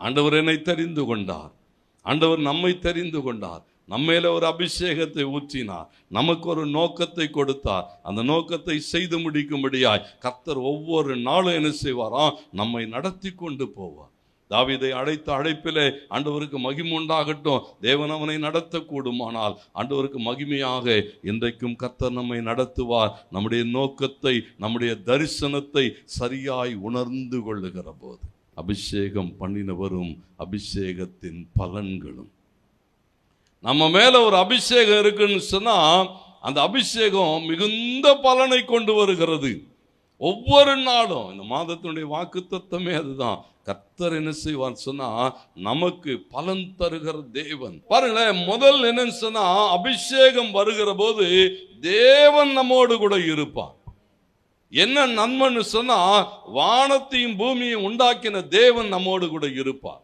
ஆண்டவர் என்னை தெரிந்து கொண்டார், ஆண்டவர் நம்மை தெரிந்து கொண்டார், நம்மேல ஒரு அபிஷேகத்தை ஊற்றினார், நமக்கு ஒரு நோக்கத்தை கொடுத்தார். அந்த நோக்கத்தை செய்து முடிக்கும்படியாய் கர்த்தர் ஒவ்வொரு நாளும் என்ன செய்வாராம், நம்மை நடத்தி கொண்டு போவார். தாவீதை அழைத்த அழைப்பிலே ஆண்டவருக்கு மகிமை உண்டாகட்டும். தேவன் அவனை நடத்தக்கூடுமானால் ஆண்டவருக்கு மகிமையாக இன்றைக்கும் கர்த்தர் நம்மை நடத்துவார். நம்முடைய நோக்கத்தை, நம்முடைய தரிசனத்தை சரியாய் உணர்ந்து கொள்ளுகிற போது அபிஷேகம் பண்ணினவரும் அபிஷேகத்தின் பலன்களும். நம்ம மேல ஒரு அபிஷேகம் இருக்குன்னு சொன்னா அந்த அபிஷேகம் மிகுந்த பலனை கொண்டு வருகிறது. ஒவ்வொரு நாளும் இந்த மாதத்தினுடைய வாக்குத்தத்தமே அதுதான். கர்த்தர் என்ன செய்வார் சொன்னா நமக்கு பலன் தருகிற தேவன். பாருங்களேன், முதல் என்னன்னு சொன்னா அபிஷேகம் வருகிற போது தேவன் நம்மோடு கூட இருப்பார். என்ன நன்மைன்னு சொன்னா வானத்தையும் பூமியையும் உண்டாக்கின தேவன் நம்மோடு கூட இருப்பார்.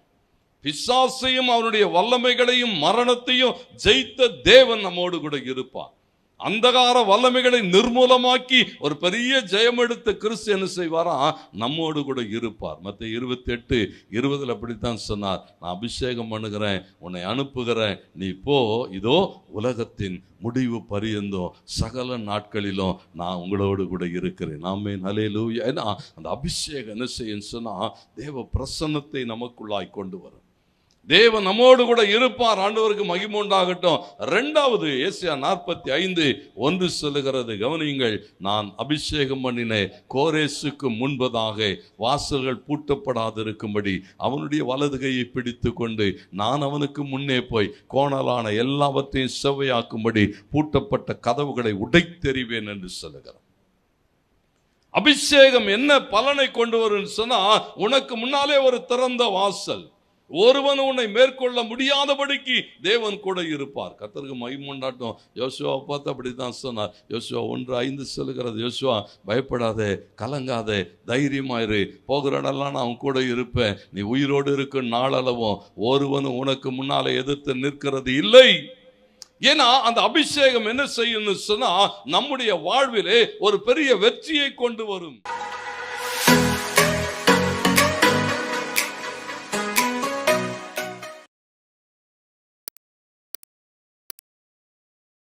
பிசாசையும் அவருடைய வல்லமைகளையும் மரணத்தையும் ஜெயித்த தேவன் நம்மோடு கூட இருப்பார். அந்தகார வல்லமைகளை நிர்மூலமாக்கி ஒரு பெரிய ஜெயம் எடுத்த கிறிஸ்து என்ன செய்வாரா, நம்மோடு கூட இருப்பார். மத்தேயு 28:20 அப்படித்தான் சொன்னார், நான் அபிஷேகம் பண்ணுகிறேன், உன்னை அனுப்புகிறேன், நீ போ, இதோ உலகத்தின் முடிவு பரியந்தம் சகல நாட்களிலும் நான் உங்களோடு கூட இருக்கிறேன். ஆமென், ஹல்லேலூயா. ஏன்னா அந்த அபிஷேகம் என்ன செய்யும் சொன்னா தேவ பிரசன்னத்தை நமக்குள்ளாய் கொண்டு வரும். தேவன் நம்மோடு கூட இருப்பார். ஆண்டவருக்கு மகிமை உண்டாகட்டும். இரண்டாவது ஏசாயா 45:1 சொல்லுகிறது, கவனியுங்கள். நான் அபிஷேகம் பண்ணின கோரேசுக்கு முன்பதாக வாசல்கள் பூட்டப்படாதிருக்கும்படி அவனுடைய வலது கையை பிடித்து கொண்டு நான் அவனுக்கு முன்னே போய் கோணலான எல்லாவற்றையும் செவ்வையாக்கும்படி பூட்டப்பட்ட கதவுகளை உடைத்தெறிவேன் என்று சொல்லுகிறார். அபிஷேகம் என்ன பலனை கொண்டு வரும் சொன்னா, உனக்கு முன்னாலே ஒரு திறந்த வாசல், ஒருவன் உன்னை மேற்கொள்ள முடியாதபடிக்கு தேவன் கூட இருப்பார். கர்த்தருக்கு மகிமை உண்டாகட்டும். யோசுவா பார்த்து அப்படித்தான் சொன்னார். யோசுவா 1:5 சொல்லுகிறது, யோசுவா பயப்படாதே, கலங்காதே, தைரியமாயிரு, போகிற இடம்லாம் நான் கூட இருப்பேன், நீ உயிரோடு இருக்கும் நாளளவும் ஒருவனும் உனக்கு முன்னாலே எதிர்த்து நிற்கிறது இல்லை. ஏன்னா அந்த அபிஷேகம் என்ன செய்யணும்னு சொன்னா நம்முடைய வாழ்விலே ஒரு பெரிய வெற்றியை கொண்டு வரும்.